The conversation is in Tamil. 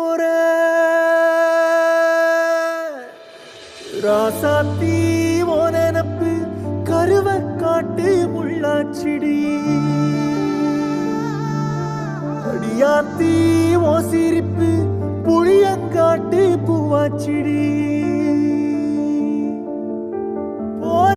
போற ராசாத்தி ஓ நினப்பு கருவ காட்டு முள்ளாச்சிடி அடியாத்தி ஓ சிரிப்பு புளியங்காட்டு பூவாச்சிடி